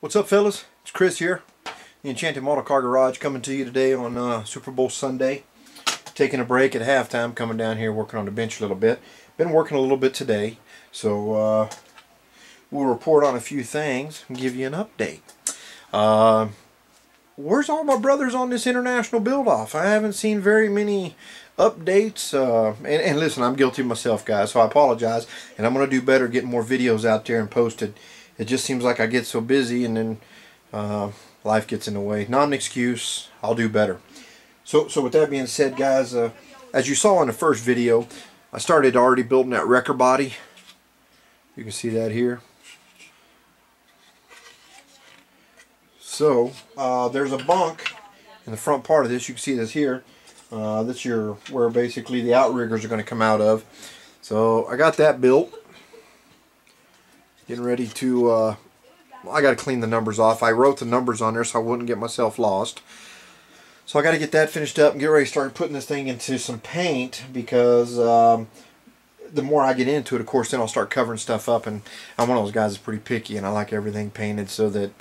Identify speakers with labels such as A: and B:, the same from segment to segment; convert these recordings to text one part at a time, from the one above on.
A: What's up, fellas? It's Chris here, the Enchanted Model Car Garage, coming to you today on Super Bowl Sunday. Taking a break at halftime, coming down here working on the bench a little bit. Been working a little bit today, so we'll report on a few things and give you an update. Where's all my brothers on this international build-off? I haven't seen very many updates, and listen, I'm guilty myself, guys, so I apologize, and I'm going to do better getting more videos out there and posted. It just seems like I get so busy and then life gets in the way. Not an excuse. I'll do better. So with that being said, guys, as you saw in the first video, I started already building that wrecker body. You can see that here. So there's a bunk in the front part of this. You can see this here. That's where basically the outriggers are going to come out of. So I got that built. Getting ready to, I got to clean the numbers off. I wrote the numbers on there so I wouldn't get myself lost. So I got to get that finished up and get ready to start putting this thing into some paint, because the more I get into it, of course, then I'll start covering stuff up. And I'm one of those guys that's pretty picky, and I like everything painted so that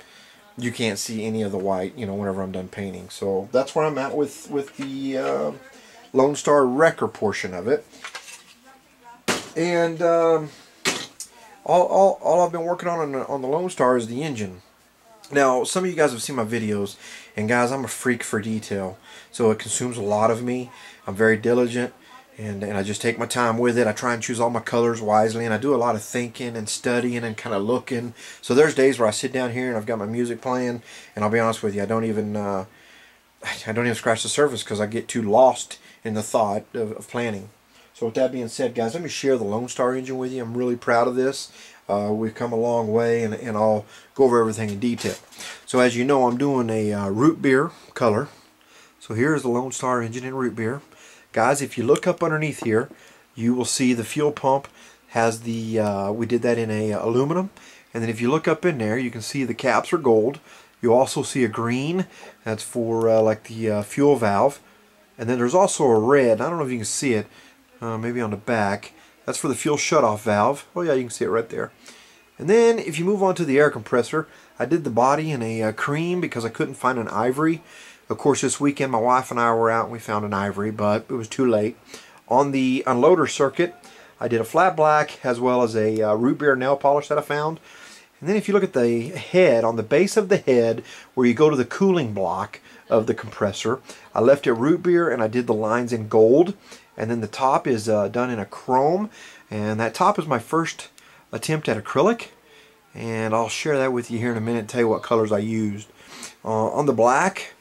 A: you can't see any of the white, you know, whenever I'm done painting. So that's where I'm at with the LoneStar wrecker portion of it. And all I've been working on the LoneStar is the engine. Now, some of you guys have seen my videos, and guys, I'm a freak for detail, so it consumes a lot of me. I'm very diligent, and I just take my time with it. I try and choose all my colors wisely, and I do a lot of thinking and studying and kind of looking. So there's days where I sit down here and I've got my music playing, and I'll be honest with you, I don't even scratch the surface because I get too lost in the thought of planning. So with that being said, guys, let me share the LoneStar engine with you. I'm really proud of this. We've come a long way, and I'll go over everything in detail. So as you know, I'm doing a root beer color. So here's the LoneStar engine in root beer. Guys, if you look up underneath here, you will see the fuel pump has the, we did that in a aluminum. And then if you look up in there, you can see the caps are gold. You also see a green. That's for like the fuel valve. And then there's also a red. I don't know if you can see it. Maybe on the back. That's for the fuel shutoff valve. Oh yeah, you can see it right there. And then if you move on to the air compressor, I did the body in a cream because I couldn't find an ivory. Of course, this weekend my wife and I were out and we found an ivory, but it was too late. On the unloader circuit, I did a flat black as well as a root beer nail polish that I found. And then if you look at the head, on the base of the head where you go to the cooling block of the compressor, I left it root beer and I did the lines in gold. And then the top is done in a chrome, and that top is my first attempt at acrylic, and I'll share that with you here in a minute and tell you what colors I used. On the black,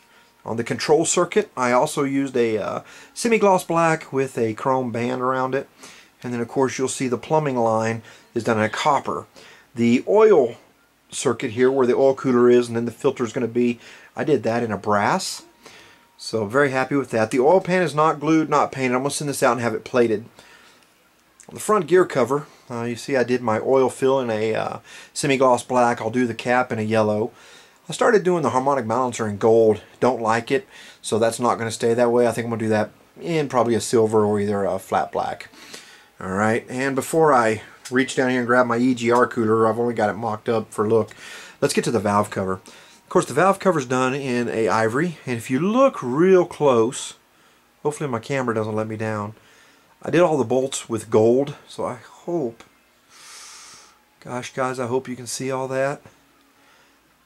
A: on the control circuit, I also used a semi-gloss black with a chrome band around it, and then of course you'll see the plumbing line is done in a copper. The oil circuit here where the oil cooler is and then the filter is going to be, I did that in a brass. So very happy with that. The oil pan is not glued, not painted. I'm going to send this out and have it plated. On the front gear cover, you see I did my oil fill in a semi-gloss black. I'll do the cap in a yellow. I started doing the harmonic balancer in gold. Don't like it, so that's not going to stay that way. I think I'm going to do that in probably a silver or either a flat black. Alright, and before I reach down here and grab my EGR cooler, I've only got it mocked up for look. Let's get to the valve cover. Of course, the valve cover is done in a ivory, and if you look real close, hopefully my camera doesn't let me down, I did all the bolts with gold, so I hope, gosh guys, I hope you can see all that.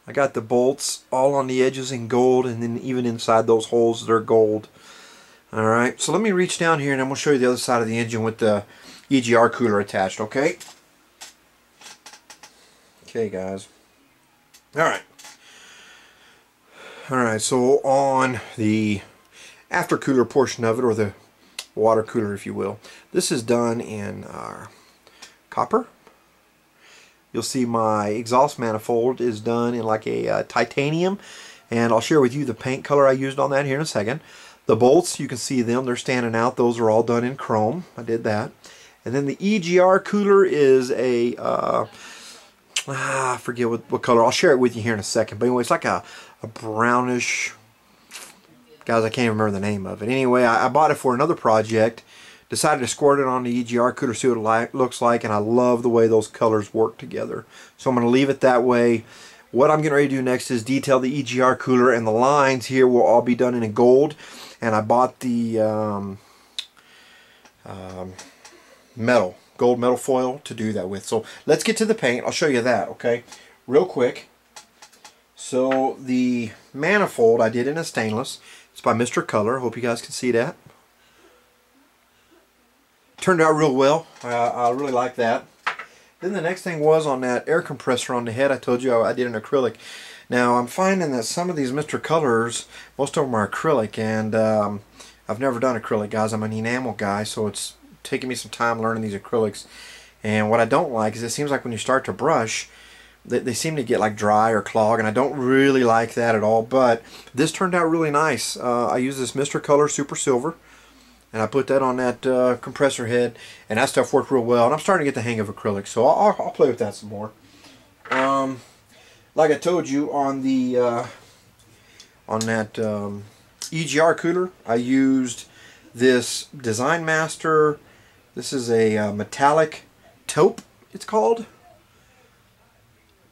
A: I got the bolts all on the edges in gold, and then even inside those holes they're gold. Alright, so let me reach down here and I'm going to show you the other side of the engine with the EGR cooler attached, okay? Okay guys. Alright. Alright, so on the after cooler portion of it, or the water cooler if you will, this is done in copper. You'll see my exhaust manifold is done in like a titanium, and I'll share with you the paint color I used on that here in a second. The bolts, you can see them, they're standing out. Those are all done in chrome. I did that. And then the EGR cooler is a I forget what color. I'll share it with you here in a second. But anyway, it's like a brownish, guys, I can't even remember the name of it. Anyway, I bought it for another project. Decided to squirt it on the EGR cooler, see what it looks like, and I love the way those colors work together. So I'm going to leave it that way. What I'm getting ready to do next is detail the EGR cooler, and the lines here will all be done in gold. And I bought the gold metal foil to do that with. So let's get to the paint. I'll show you that, okay, real quick. So the manifold I did in a stainless. It's by Mr. Color. Hope you guys can see that. Turned out real well. I really like that. Then the next thing was on that air compressor on the head. I told you I did an acrylic. Now I'm finding that some of these Mr. Colors, most of them are acrylic, and I've never done acrylic, guys. I'm an enamel guy, so it's taking me some time learning these acrylics. And what I don't like is it seems like when you start to brush, they seem to get like dry or clog, and I don't really like that at all. But this turned out really nice. I used this Mr. Color Super Silver, and I put that on that compressor head, and that stuff worked real well. And I'm starting to get the hang of acrylic, so I'll play with that some more. Like I told you on the on that EGR cooler, I used this Design Master. This is a metallic taupe, it's called.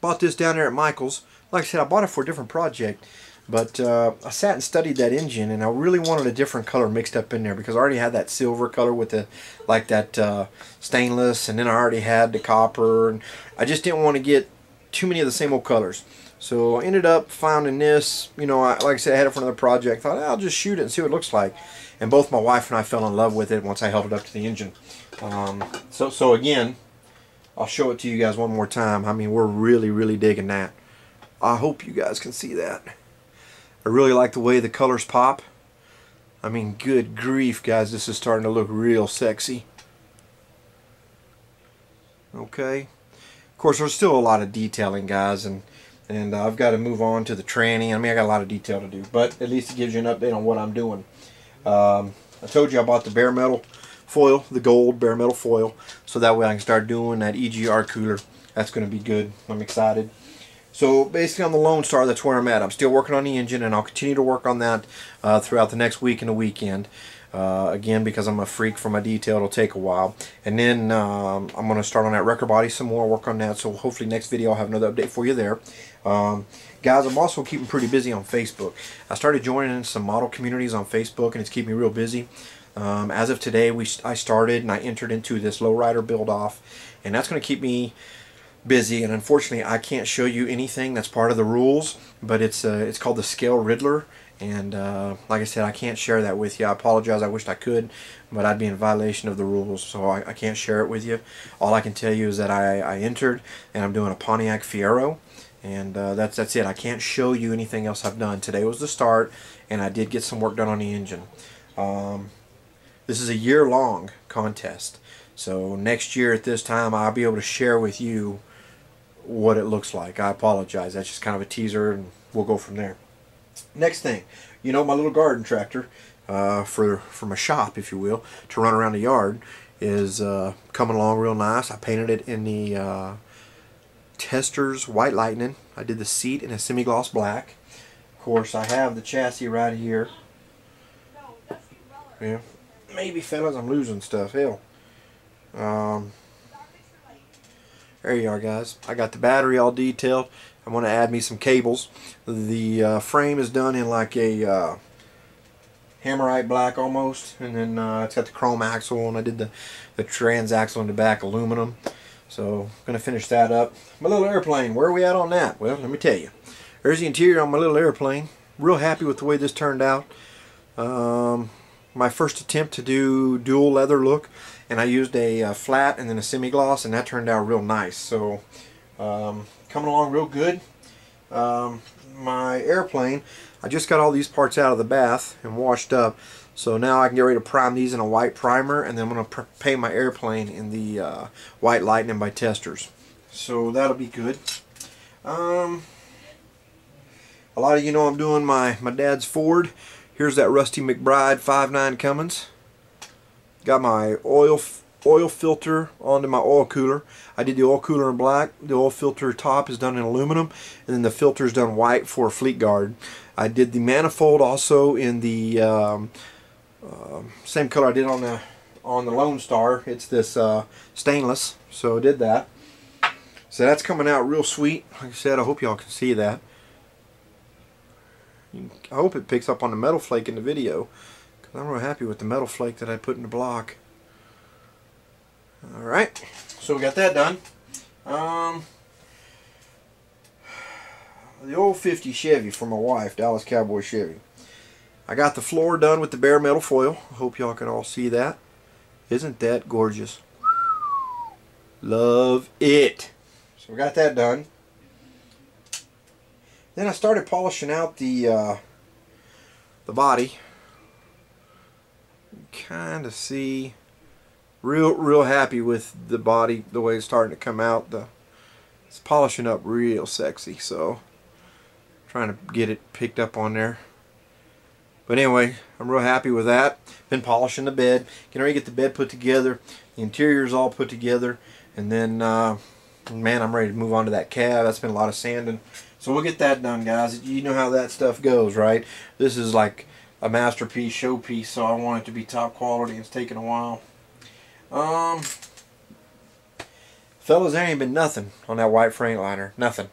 A: Bought this down there at Michael's. Like I said, I bought it for a different project, but I sat and studied that engine, and I really wanted a different color mixed up in there because I already had that silver color with the like that stainless, and then I already had the copper, and I just didn't want to get too many of the same old colors. So I ended up finding this. You know, like I said, I had it for another project. Thought I'll just shoot it and see what it looks like, and both my wife and I fell in love with it once I held it up to the engine. So again, I'll show it to you guys one more time. I mean, we're really digging that. I hope you guys can see that. I really like the way the colors pop. I mean, good grief, guys, this is starting to look real sexy. Okay. Of course, there's still a lot of detailing, guys, and I've got to move on to the tranny. I mean, I got a lot of detail to do, but at least it gives you an update on what I'm doing. I told you I bought the bare metal foil, the gold bare metal foil, so that way I can start doing that EGR cooler. That's going to be good. I'm excited. So basically on the LoneStar, that's where I'm at. I'm still working on the engine, and I'll continue to work on that throughout the next week and the weekend. Again, because I'm a freak for my detail, it'll take a while. And then I'm going to start on that wrecker body some more, work on that. So hopefully next video I'll have another update for you there. Guys, I'm also keeping pretty busy on Facebook. I started joining some model communities on Facebook, and it's keeping me real busy. As of today, I started and I entered into this lowrider build off, and that's going to keep me busy. And unfortunately, I can't show you anything that's part of the rules, but it's called the Scale Riddler, and like I said, I can't share that with you. I apologize. I wished I could, but I'd be in violation of the rules, so I can't share it with you. All I can tell you is that I entered, and I'm doing a Pontiac Fiero, and that's it. I can't show you anything else I've done. Today was the start, and I did get some work done on the engine. This is a year-long contest, so next year at this time I'll be able to share with you what it looks like. I apologize. That's just kind of a teaser, and we'll go from there. Next thing, you know, my little garden tractor for my shop, if you will, to run around the yard is coming along real nice. I painted it in the Testors White Lightning. I did the seat in a semi-gloss black. Of course, I have the chassis right here. Yeah. Maybe, fellas, I'm losing stuff. Hell. There you are, guys. I got the battery all detailed. I'm going to add me some cables. The frame is done in like a hammerite black almost, and then it's got the chrome axle, and I did the transaxle in the back aluminum. So I'm going to finish that up. My little airplane, where are we at on that? Well, let me tell you. There's the interior on my little airplane. Real happy with the way this turned out. My first attempt to do dual leather look, and I used a flat and then a semi-gloss, and that turned out real nice. So coming along real good. My airplane, I just got all these parts out of the bath and washed up, so now I can get ready to prime these in a white primer, and then I'm going to paint my airplane in the White Lightning by Testors. So that'll be good. A lot of you know I'm doing my dad's Ford. Here's that Rusty McBride 5.9 Cummins. Got my oil filter onto my oil cooler. I did the oil cooler in black. The oil filter top is done in aluminum, and then the filter is done white for fleet guard. I did the manifold also in the same color I did on the LoneStar. It's this stainless, so I did that. So that's coming out real sweet. Like I said, I hope y'all can see that. I hope it picks up on the metal flake in the video, because I'm real happy with the metal flake that I put in the block. Alright, so we got that done. The old 50 Chevy for my wife, Dallas Cowboy Chevy. I got the floor done with the bare metal foil. I hope y'all can all see that. Isn't that gorgeous? Love it. So we got that done. Then I started polishing out the body. Kind of see, real happy with the body, the way it's starting to come out. It's polishing up real sexy. So trying to get it picked up on there. But anyway, I'm real happy with that. Been polishing the bed, getting ready to get the bed put together. The interior's all put together, and then man, I'm ready to move on to that cab. That's been a lot of sanding. So we'll get that done, guys. You know how that stuff goes, right? This is like a masterpiece, showpiece, so I want it to be top quality. It's taking a while. Fellas, there ain't been nothing on that white Freightliner. Nothing.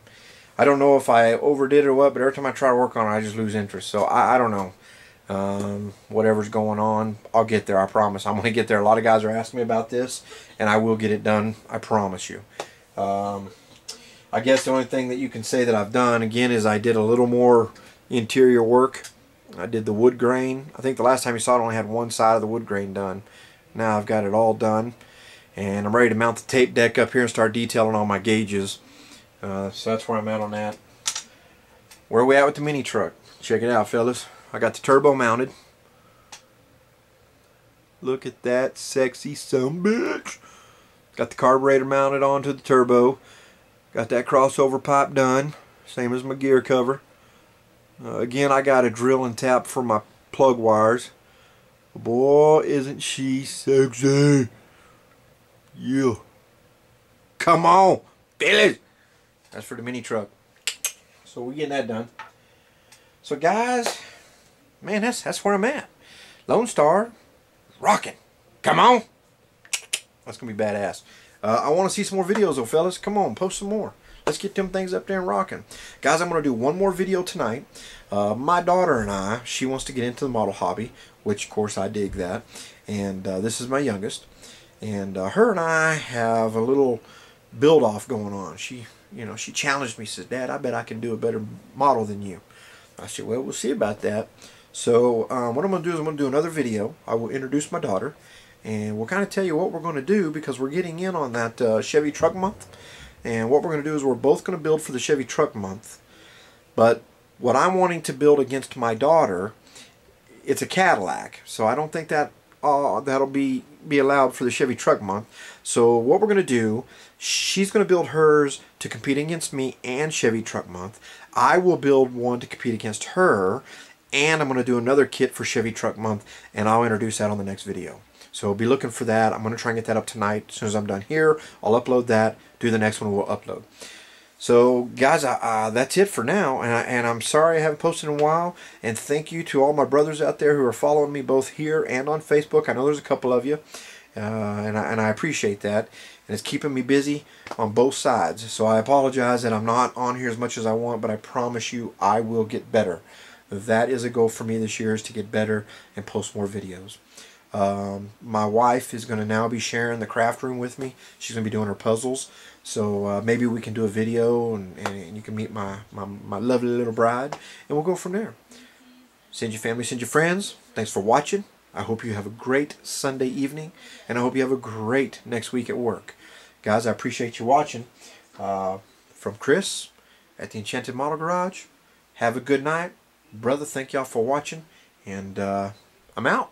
A: I don't know if I overdid it or what, but every time I try to work on it, I just lose interest. So I don't know. Whatever's going on, I'll get there. I promise. I'm going to get there. A lot of guys are asking me about this, and I will get it done. I promise you. I guess the only thing that you can say that I've done, again, is I did a little more interior work. I did the wood grain. I think the last time you saw it, I only had one side of the wood grain done. Now I've got it all done, and I'm ready to mount the tape deck up here and start detailing all my gauges. So that's where I'm at on that. Where are we at with the mini truck? Check it out, fellas. I got the turbo mounted. Look at that sexy sumbitch. Got the carburetor mounted onto the turbo. Got that crossover pipe done. Same as my gear cover. Again, I got a drill and tap for my plug wires. Boy, isn't she sexy. Yeah. Come on, fellas. That's for the mini truck. So we're getting that done. So guys, man, that's where I'm at. LoneStar, rocking. Come on. That's gonna be badass. I want to see some more videos though, fellas. Come on, post some more. Let's get them things up there and rocking. Guys, I'm going to do one more video tonight. My daughter and I, she wants to get into the model hobby, which of course I dig that. And this is my youngest. And her and I have a little build-off going on. She challenged me, says, Dad, I bet I can do a better model than you. I said, well, we'll see about that. So what I'm going to do is I'm going to do another video. I will introduce my daughter. And we'll kind of tell you what we're going to do, because we're getting in on that Chevy Truck Month. And what we're going to do is we're both going to build for the Chevy Truck Month. But what I'm wanting to build against my daughter, it's a Cadillac. So I don't think that that'll be allowed for the Chevy Truck Month. So what we're going to do, she's going to build hers to compete against me and Chevy Truck Month. I will build one to compete against her. And I'm going to do another kit for Chevy Truck Month. And I'll introduce that on the next video. So be looking for that. I'm going to try and get that up tonight. As soon as I'm done here, I'll upload that. Do the next one we'll upload. So guys, that's it for now. And I'm sorry I haven't posted in a while. And thank you to all my brothers out there who are following me both here and on Facebook. I know there's a couple of you. And I appreciate that. And it's keeping me busy on both sides. So I apologize that I'm not on here as much as I want. But I promise you I will get better. That is a goal for me this year, is to get better and post more videos. My wife is going to now be sharing the craft room with me. She's going to be doing her puzzles. So maybe we can do a video and you can meet my lovely little bride. And we'll go from there. Send your family, send your friends. Thanks for watching. I hope you have a great Sunday evening. And I hope you have a great next week at work. Guys, I appreciate you watching. From Chris at the Enchanted Model Garage. Have a good night. Brother, thank y'all for watching. And I'm out.